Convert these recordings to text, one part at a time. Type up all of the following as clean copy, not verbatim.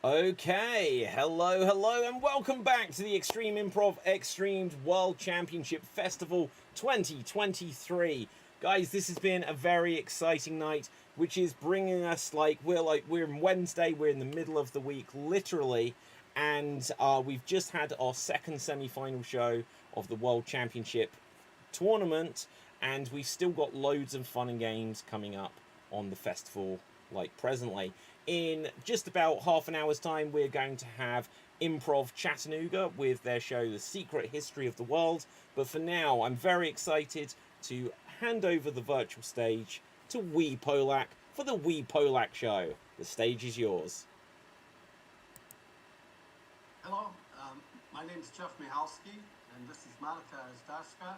Okay, hello, and welcome back to the Extreme Improv XStreamed World Championship Festival 2023. Guys, this has been a very exciting night, which is bringing us we're in Wednesday, we're in the middle of the week, literally, and we've just had our second semi-final show of the World Championship tournament, and we've still got loads of fun and games coming up on the festival, like presently. In just about half an hour's time, we're going to have Improv Chattanooga with their show The Secret History of the World. But for now, I'm very excited to hand over the virtual stage to WePolak for the WePolak show. The stage is yours. Hello, my name is Jeff Michalski, and this is Monica Zdaszka,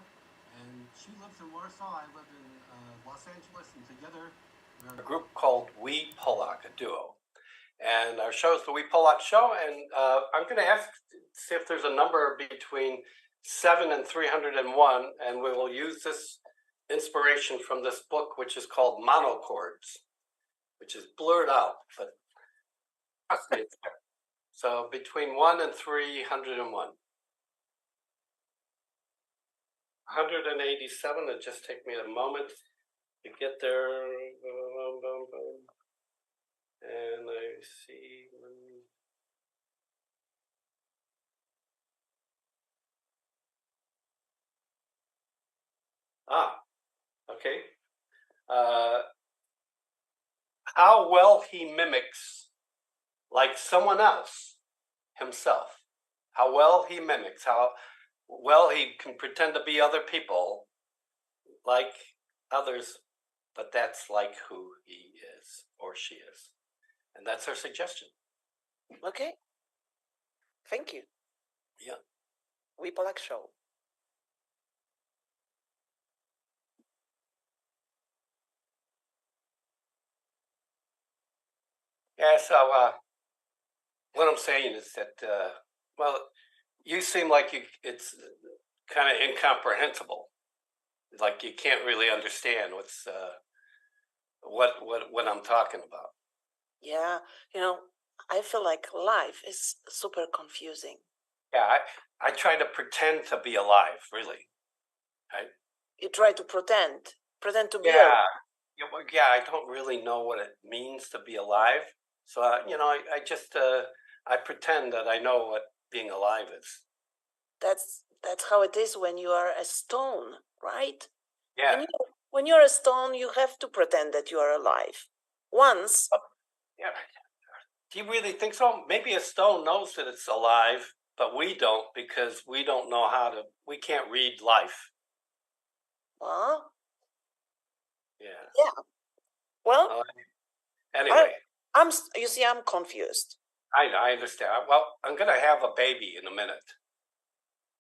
and she lives in Warsaw. I live in Los Angeles, and together we're a group called WePolak, a duo. And our show is the WePolak Show, and I'm going to see if there's a number between 7 and 301, and we will use this inspiration from this book, which is called Monochords, which is blurred out, but trust me, it's there. So between 1 and 301. 187, it just take me a moment to get there. And I see. Okay. How well he mimics like someone else himself. How well he mimics, how well he can pretend to be other people like others, but that's like who he is or she is. And that's our suggestion. Okay. Thank you. Yeah. WePolak Show. Yeah, so what I'm saying is that, well, you seem like it's kind of incomprehensible. Like you can't really understand what I'm talking about. Yeah, I feel like life is super confusing. Yeah, I try to pretend to be alive, really. You try to pretend to be Yeah, alive. yeah, I don't really know what it means to be alive. So, I just, I pretend that I know what being alive is. That's how it is when you are a stone, right? Yeah. When you're a stone, you have to pretend that you are alive. Once. Yeah. Do you really think so? Maybe a stone knows that it's alive, but we don't because we don't know we can't read life. Huh? Yeah. Yeah. Well, anyway. You see, I'm confused. I understand. Well, I'm going to have a baby in a minute.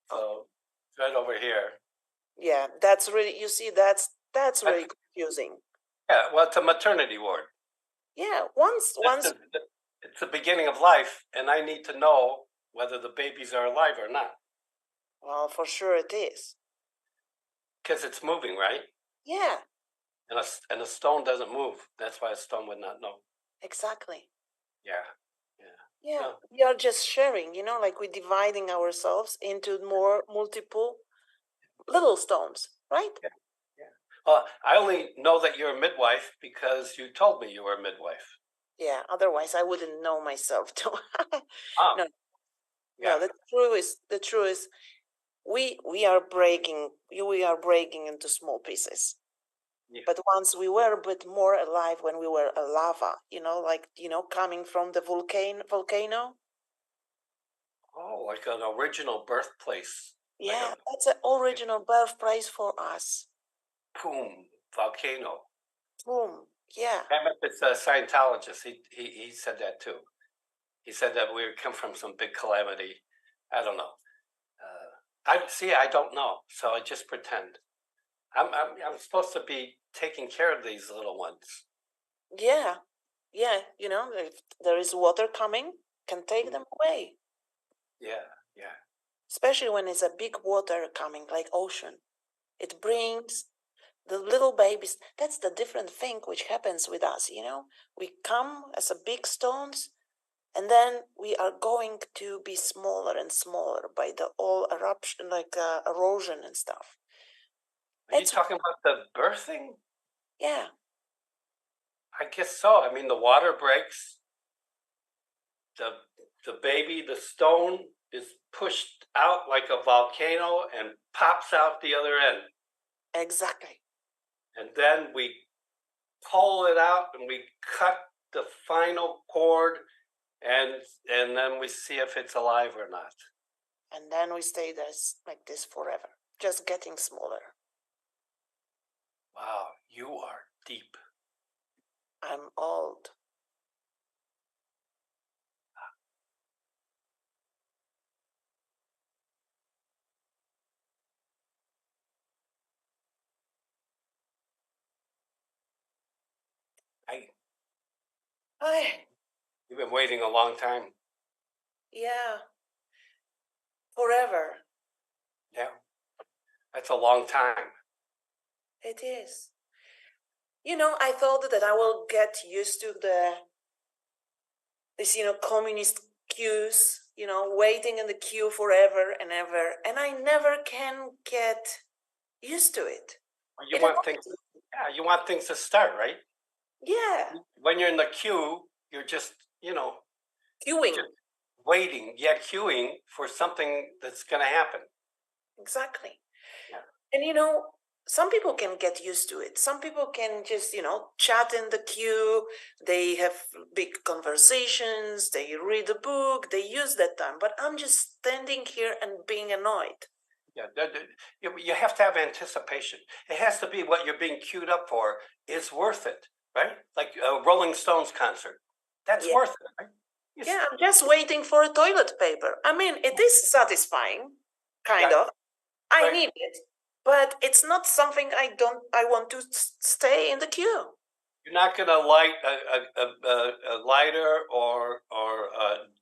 So, right over here. Yeah, that's really, you see, that's really confusing. Yeah, well, it's a maternity ward. Yeah, once. It's the beginning of life, and I need to know whether the babies are alive or not. Well, for sure it is. Because it's moving, right? Yeah. And a stone doesn't move. That's why a stone would not know. Exactly. Yeah. Yeah, we are just sharing, like we're dividing ourselves into more multiple little stones, right? Yeah. Well, I only know that you're a midwife because you told me you were a midwife. Yeah, otherwise I wouldn't know myself too. No. Yeah. No, the truth is we are breaking into small pieces. Yeah. But once we were a bit more alive when we were a lava, coming from the volcano. Oh, like an original birthplace. Yeah, that's an original birthplace for us. Boom, volcano. Boom, yeah. I met this Scientologist. He said that too. He said that we come from some big calamity. I don't know. I don't know, so I just pretend. I'm supposed to be taking care of these little ones. Yeah, if there is water coming, can take them away. Yeah. Especially when it's a big water coming, like ocean. It brings the little babies. That's the different thing which happens with us, We come as a big stones, And then we are going to be smaller and smaller by the all eruption, like erosion and stuff. Are you talking about the birthing? Yeah. I guess so. I mean, the water breaks. The baby, the stone, is pushed out like a volcano and pops out the other end. Exactly. And then we pull it out and we cut the final cord, and then we see if it's alive or not. And then we stay like this forever, just getting smaller. Wow, you are deep. I'm old. You've been waiting a long time. Yeah. Forever. Yeah. That's a long time. It is. You know, I thought that I will get used to this, communist queues, waiting in the queue forever and ever. And I never can get used to it. Well, you want things to start, right? Yeah. When you're in the queue, you're just, Queuing. just waiting, yet queuing for something that's going to happen. Exactly. Yeah. And some people can get used to it. Some people can just, chat in the queue. They have big conversations. They read a book. They use that time. But I'm just standing here and being annoyed. Yeah, you have to have anticipation. It has to be what you're being queued up for is worth it, right? Like a Rolling Stones concert. That's worth it, right? I'm just waiting for toilet paper. I mean, it is satisfying, kind of. I need it, but it's not something I want to stay in the queue. You're not going to light a lighter or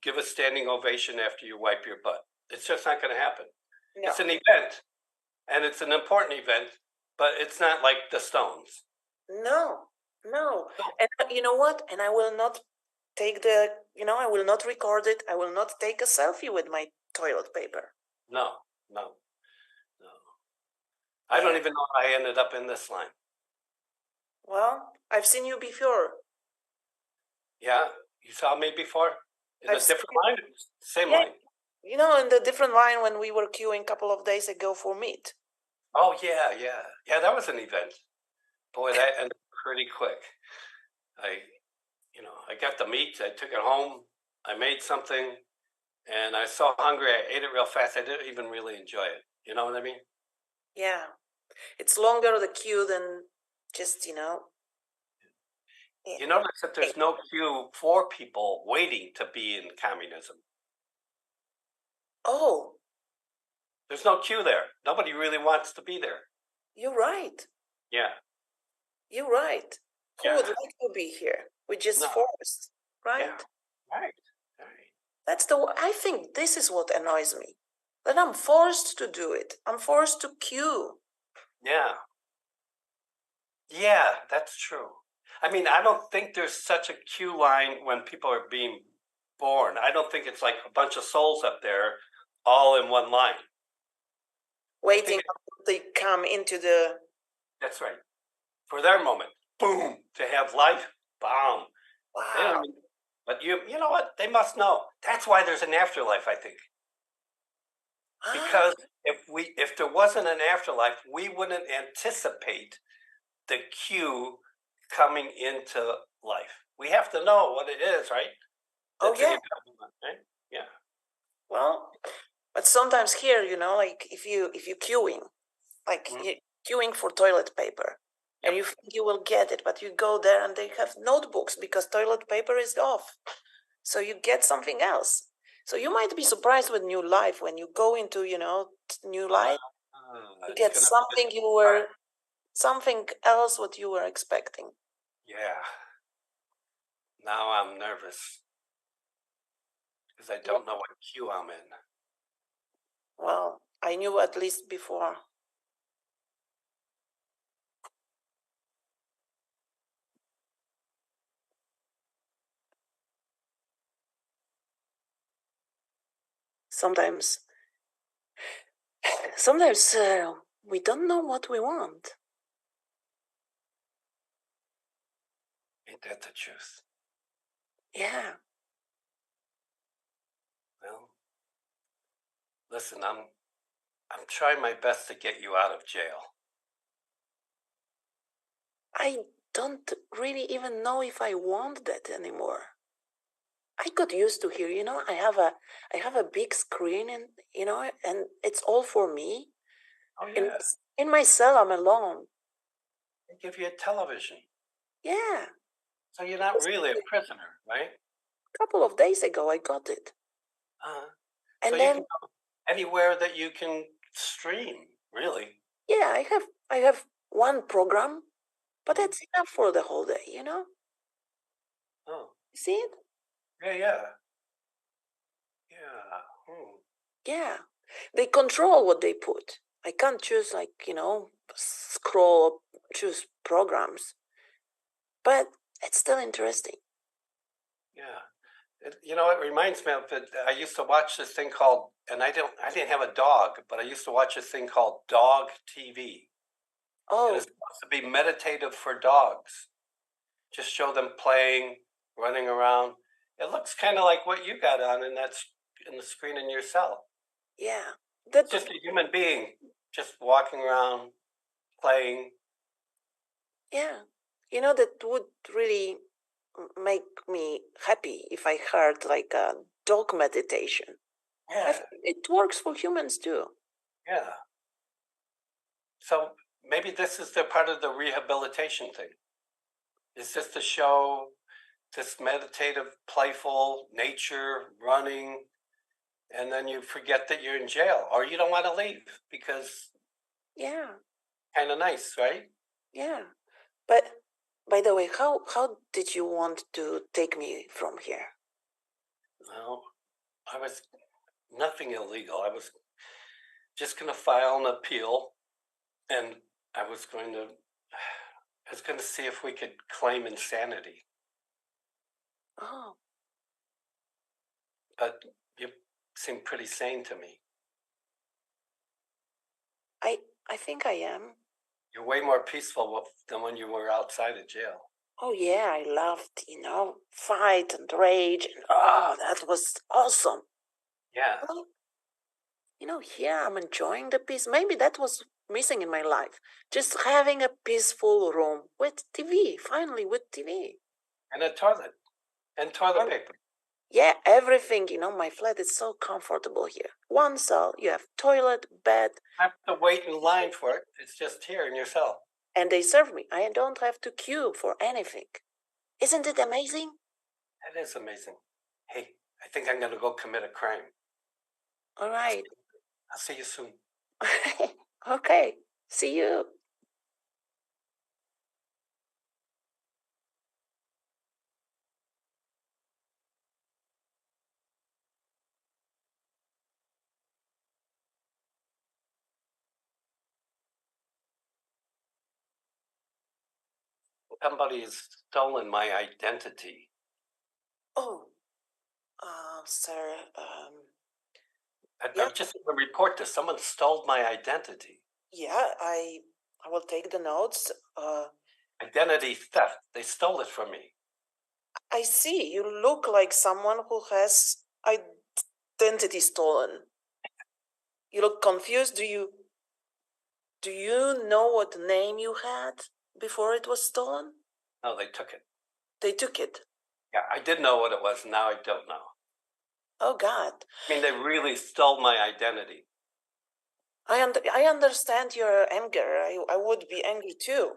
give a standing ovation after you wipe your butt. It's just not going to happen. No. It's an event, and it's an important event, but it's not like the Stones. No. And you know what? And I will not take I will not record it. I will not take a selfie with my toilet paper. No. I don't even know how I ended up in this line. Well, I've seen you before. Yeah, you saw me before? In a different line? Same line. In the different line when we were queuing a couple of days ago for meat. Oh, yeah. Yeah, that was an event. Boy, that ended pretty quick. I got the meat, I took it home, I made something, and I was so hungry, I ate it real fast, I didn't even really enjoy it. You know what I mean? Yeah. It's longer the queue than just, You notice that there's no queue for people waiting to be in communism. Oh. There's no queue there. Nobody really wants to be there. You're right. Yeah. You're right. Who would like to be here? We're just forced, right? Yeah. Right. That's I think this is what annoys me. That I'm forced to do it. I'm forced to queue. Yeah. Yeah, that's true. I mean, I don't think there's such a queue line when people are being born. I don't think it's like a bunch of souls up there all in one line. Waiting until they come into the... That's right. For their moment. Boom. To have life. Boom. Wow. But you know what? They must know. That's why there's an afterlife, I think. Because if there wasn't an afterlife, we wouldn't anticipate the queue coming into life. We have to know what it is, right? That's right? Yeah. Well, but sometimes here, like if you queuing, like you're queuing for toilet paper, and you think you will get it, but you go there and they have notebooks because toilet paper is off. So you get something else. So you might be surprised with new life when you go into, new life. You get something else what you were expecting. Yeah. Now I'm nervous because I don't know what queue I'm in. Well, I knew at least before. sometimes we don't know what we want. Ain't that the truth? Yeah. Well, listen, I'm trying my best to get you out of jail. I don't really even know if I want that anymore. I got used to here, you know. I have a big screen, and you know, and it's all for me. Oh yeah. In my cell, I'm alone. They give you a television. Yeah. So you're not really a prisoner, right? A couple of days ago, I got it. And so then you can go anywhere that you can stream, really. Yeah, I have one program, but that's enough for the whole day, you know? Oh. You see it? Yeah. Yeah. They control what they put. I can't choose, like, you know, scroll, choose programs. But it's still interesting. Yeah. You know, it reminds me of it. I used to watch this thing called, and I didn't have a dog, but I used to watch this thing called Dog TV. Oh. And it's supposed to be meditative for dogs. Just show them playing, running around. It looks kind of like what you got on, and that's in the screen in your cell. Yeah. That's just a human being just walking around, playing. Yeah. You know, that would really make me happy if I heard like a dog meditation. Yeah. It works for humans too. Yeah. So maybe this is the part of the rehabilitation thing. Is just to show this meditative, playful nature, running, and then you forget that you're in jail or you don't want to leave because kind of nice, right? Yeah. But by the way, how did you want to take me from here? Well, I was nothing illegal. I was just going to file an appeal, and I was going to see if we could claim insanity. Oh. But you seem pretty sane to me. I think I am. You're way more peaceful than when you were outside of jail. Oh yeah, I loved, you know, fight and rage, and oh, that was awesome. Yeah. Well, you know, here I'm enjoying the peace. Maybe that was missing in my life. Just having a peaceful room with TV, finally with TV. And a toilet. And toilet paper. Yeah, everything, you know, my flat is so comfortable here. One cell, you have toilet, bed. I have to wait in line for it. It's just here in your cell. And they serve me. I don't have to queue for anything. Isn't it amazing? That is amazing. Hey, I think I'm going to go commit a crime. All right. I'll see you soon. Okay. See you. Somebody has stolen my identity. Oh, sir. I'm just going to report this. Someone stole my identity. Yeah, I will take the notes. Identity theft. They stole it from me. I see. You look like someone who has identity stolen. You look confused. Do you know what name you had before it was stolen? No, they took it. They took it. Yeah, I did know what it was. Now I don't know. Oh God. I mean, they really stole my identity. I understand your anger. I would be angry too.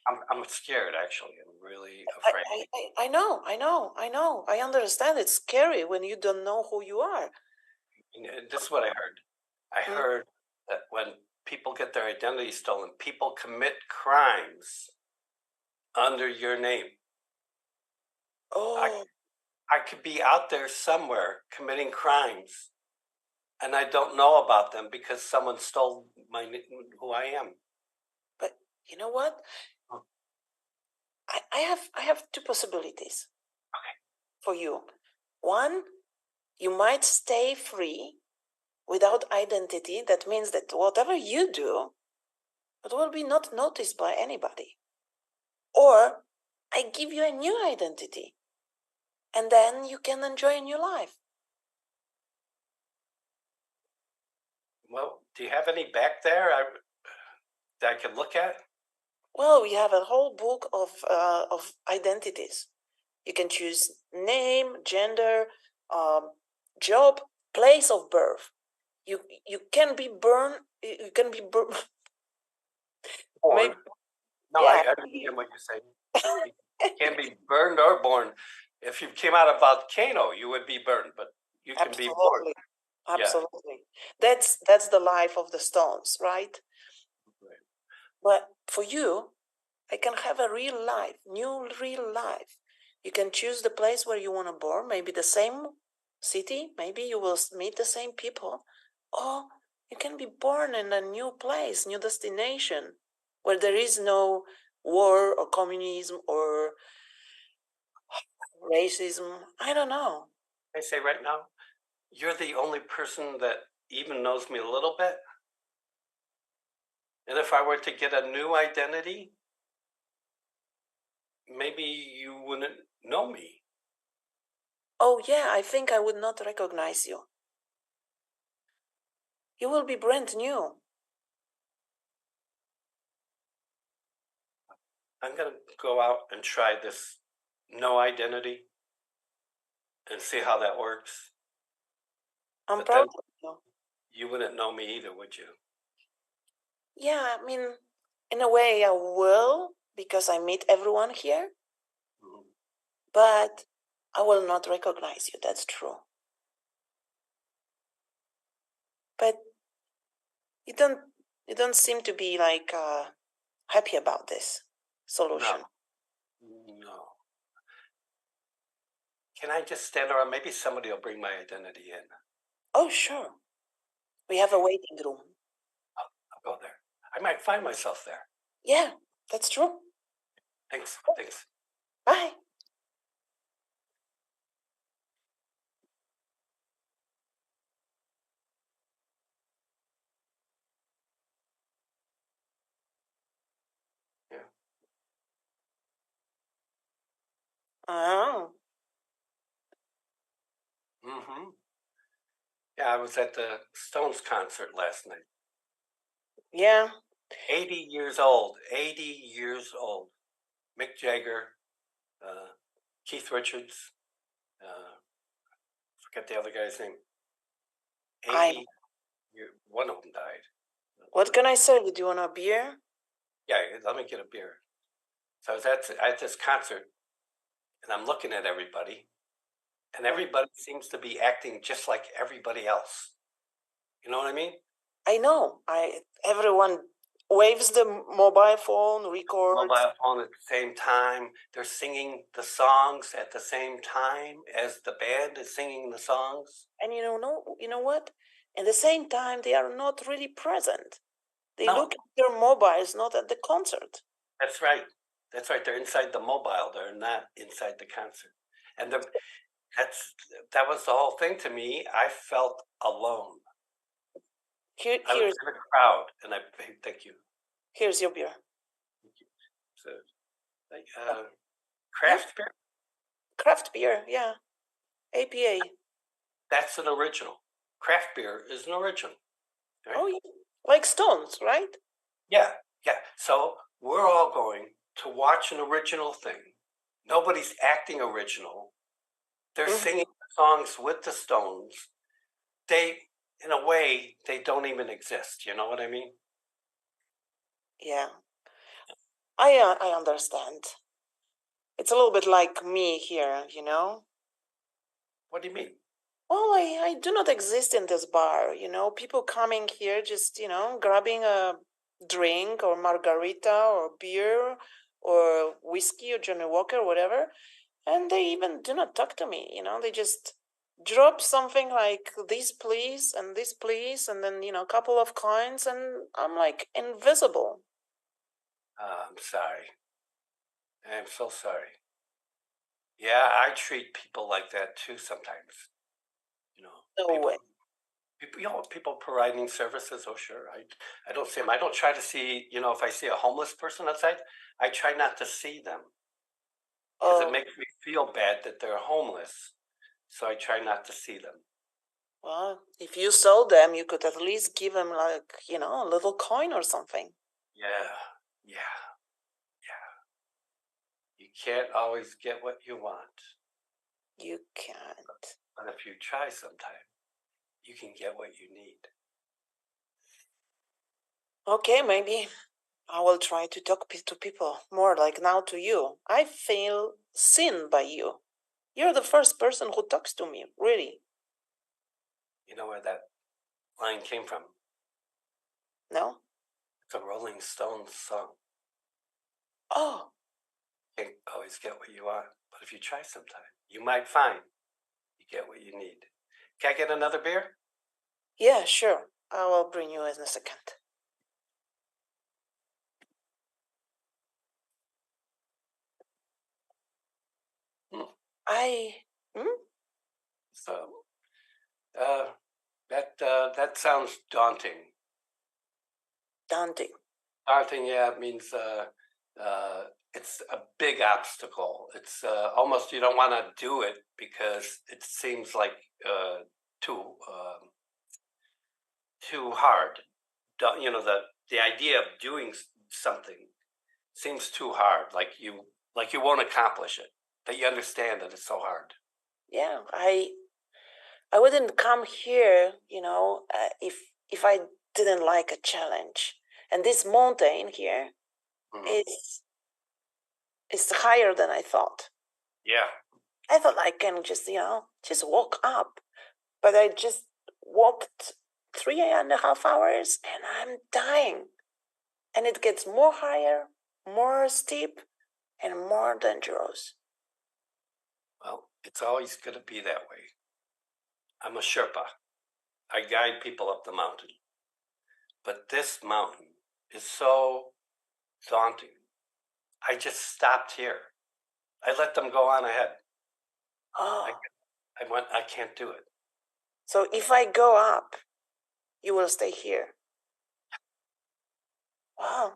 I'm scared, actually. I'm really afraid. I know. I understand. It's scary when you don't know who you are. This is what I heard. I heard that when people get their identity stolen, people commit crimes under your name. Oh. I could be out there somewhere committing crimes, and I don't know about them because someone stole who I am. But you know what? I have two possibilities. Okay. For you. One, you might stay free Without identity, that means that whatever you do, it will be not noticed by anybody. Or I give you a new identity, and then you can enjoy a new life. Well, do you have any back there that I can look at? Well, we have a whole book of identities. You can choose name, gender, job, place of birth. You can be born. You can be born. Born. No, yeah. I understand what you're saying. You can't be burned or born. If you came out of a volcano, you would be burned, but you can be born. Absolutely. Yeah. That's the life of the stones, right? But for you, I can have a real life, new real life. You can choose the place where you want to born, maybe the same city, maybe you will meet the same people, or you can be born in a new place, new destination, where there is no war or communism or racism. I don't know. I say right now, you're the only person that even knows me a little bit. And if I were to get a new identity, maybe you wouldn't know me. Oh, yeah, I think I would not recognize you. You will be brand new. I'm going to go out and try this no identity and see how that works. I'm proud of you. You wouldn't know me either, would you? Yeah, I mean, in a way I will, because I meet everyone here. Mm-hmm. But I will not recognize you, that's true. But you don't seem to be like happy about this solution. No. Can I just stand around? Maybe somebody will bring my identity in. Oh, sure. We have a waiting room. I'll go there. I might find myself there. Yeah, that's true. Thanks. Bye. Yeah. Oh. Mm-hmm. Yeah, I was at the Stones concert last night. Yeah. 80 years old. 80 years old. Mick Jagger, Keith Richards, forget the other guy's name. 80. One of them died. What can I serve you? Do you want a beer? Yeah, let me get a beer. So I was at this concert, and I'm looking at everybody, and everybody seems to be acting just like everybody else. You know what I mean? I know. Everyone waves the mobile phone, records. Mobile phone at the same time. They're singing the songs at the same time as the band is singing the songs. And you know what? At the same time, they are not really present. They look at their mobiles, not at the concert. That's right. They're inside the mobile. They're not inside the concert. And that was the whole thing to me. I felt alone. I was in a crowd, and thank you. Here's your beer. Thank you. So, craft beer? Craft beer, yeah. APA. That's an original. Craft beer is an original. Right? Oh, yeah. Like Stones, right? Yeah. So we're all going to watch an original thing. Nobody's acting original. They're singing songs with the Stones. In a way, they don't even exist. You know what I mean? Yeah. I understand. It's a little bit like me here, you know? What do you mean? Well, I do not exist in this bar, you know? People coming here just, grabbing a drink or margarita or beer or whiskey or Johnny Walker or whatever, and they even do not talk to me, They just drop something like this please, and then, a couple of coins, and I'm like invisible. I'm sorry. I'm so sorry. Yeah, I treat people like that too sometimes. No way. People providing services. Oh, sure. I don't see them. I don't try to see. If I see a homeless person outside, I try not to see them because it makes me feel bad that they're homeless. So I try not to see them. Well, if you saw them, you could at least give them a little coin or something. Yeah. You can't always get what you want. You can't. But if you try sometime, you can get what you need. Okay, maybe I will try to talk to people more like now to you. I feel seen by you. You're the first person who talks to me, really. You know where that line came from? No? It's a Rolling Stones song. Oh. You can't always get what you want, but if you try sometime, you might find you get what you need. Can I get another beer? Yeah, sure. I will bring you in a second. So, that sounds daunting. Daunting. Daunting, yeah, it means it's a big obstacle. It's almost you don't want to do it because it seems like too hard. The idea of doing something seems too hard. Like you won't accomplish it. That you understand that it's so hard. Yeah, I wouldn't come here, if I didn't like a challenge. And this mountain here is higher than I thought. Yeah. I thought I can just walk up, but I just walked 3.5 hours and I'm dying. And it gets more higher, more steep, and more dangerous. Well, it's always going to be that way. I'm a Sherpa. I guide people up the mountain. But this mountain is so daunting. I just stopped here. I let them go on ahead. Oh. I can't do it. So if I go up, you will stay here. Wow.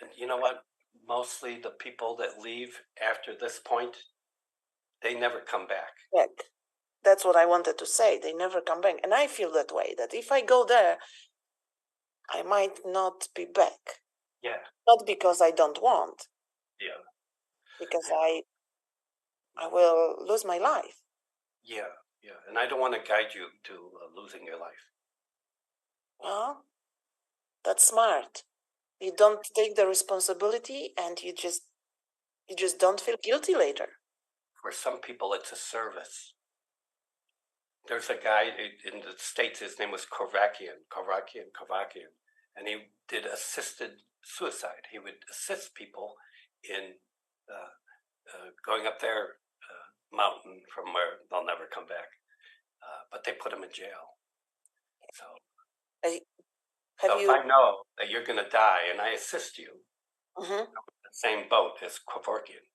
And you know what? Mostly the people that leave after this point, they never come back. Yeah, that's what I wanted to say. They never come back. And I feel that way, that if I go there, I might not be back. Yeah. Not because I don't want. Yeah. Because I will lose my life. Yeah. And I don't want to guide you to losing your life. Well, that's smart. You don't take the responsibility and you just don't feel guilty later. For some people, it's a service. There's a guy in the States, his name was Kovakian, and he did assisted suicide. He would assist people in going up their mountain from where they'll never come back. But they put him in jail. So, if I know that you're going to die and I assist you, I'm in the same boat as Kovakian.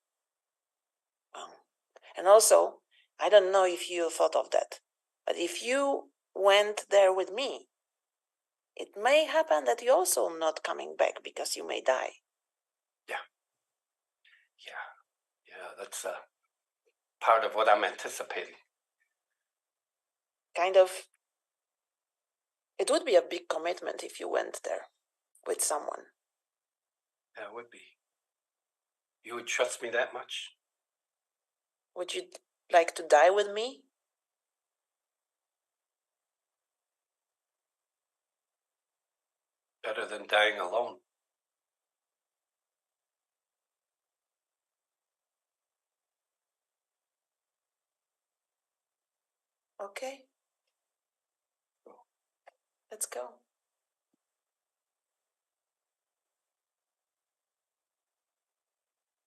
And also, I don't know if you thought of that, but if you went there with me, it may happen that you're also not coming back because you may die. Yeah, that's part of what I'm anticipating. Kind of. It would be a big commitment if you went there with someone. Yeah, it would be. You would trust me that much? Would you like to die with me? Better than dying alone. Okay. Let's go.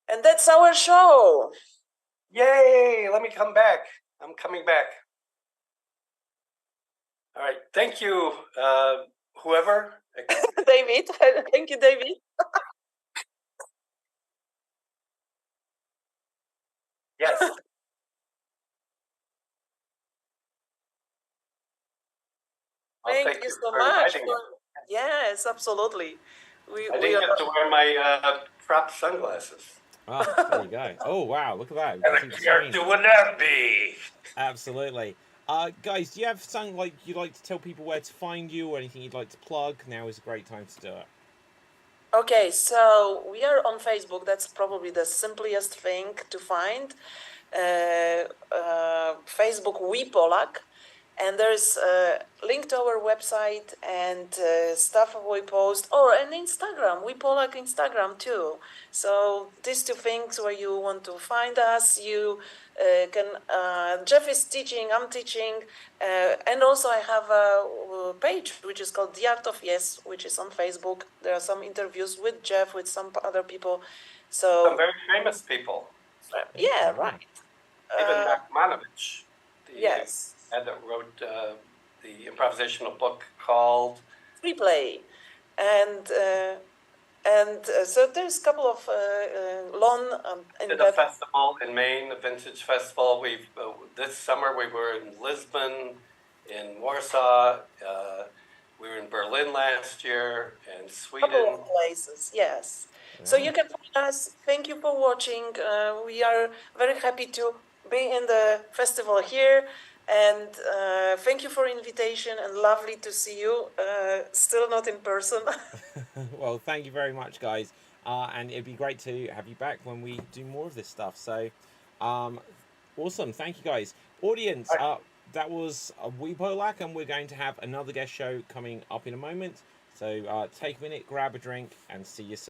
And that's our show. Yay! Let me come back. I'm coming back. All right. Thank you, whoever. David. Thank you, David. Yes. Thank you so much. Yes, absolutely. I didn't have to wear my prop sunglasses. Ah, there you go. Oh, wow, look at that. And a character would that be? Absolutely. Guys, do you have something like you'd like to tell people where to find you or anything you'd like to plug? Now is a great time to do it. Okay, so we are on Facebook. That's probably the simplest thing to find. Facebook WePolak. And there's a link to our website and stuff we post. Oh, and Instagram, WePolak Instagram too. So these two things where you want to find us, you can. Jeff is teaching, I'm teaching, and also I have a page which is called The Art of Yes, which is on Facebook. There are some interviews with Jeff, with some other people. So some very famous people. Yeah, right. Even Nachmanovich. Yes. That wrote the improvisational book called Free Play, and so there's a couple of did a festival in Maine, a vintage festival. We've this summer we were in Lisbon, in Warsaw. We were in Berlin last year, and Sweden. Couple of places, yes. Yeah. So you can find us. Thank you for watching. We are very happy to be in the festival here. And thank you for invitation and lovely to see you. Still not in person. Well, thank you very much, guys. And it'd be great to have you back when we do more of this stuff. So, awesome. Thank you, guys. Audience, that was WePolak, and we're going to have another guest show coming up in a moment. So take a minute, grab a drink, and see you soon.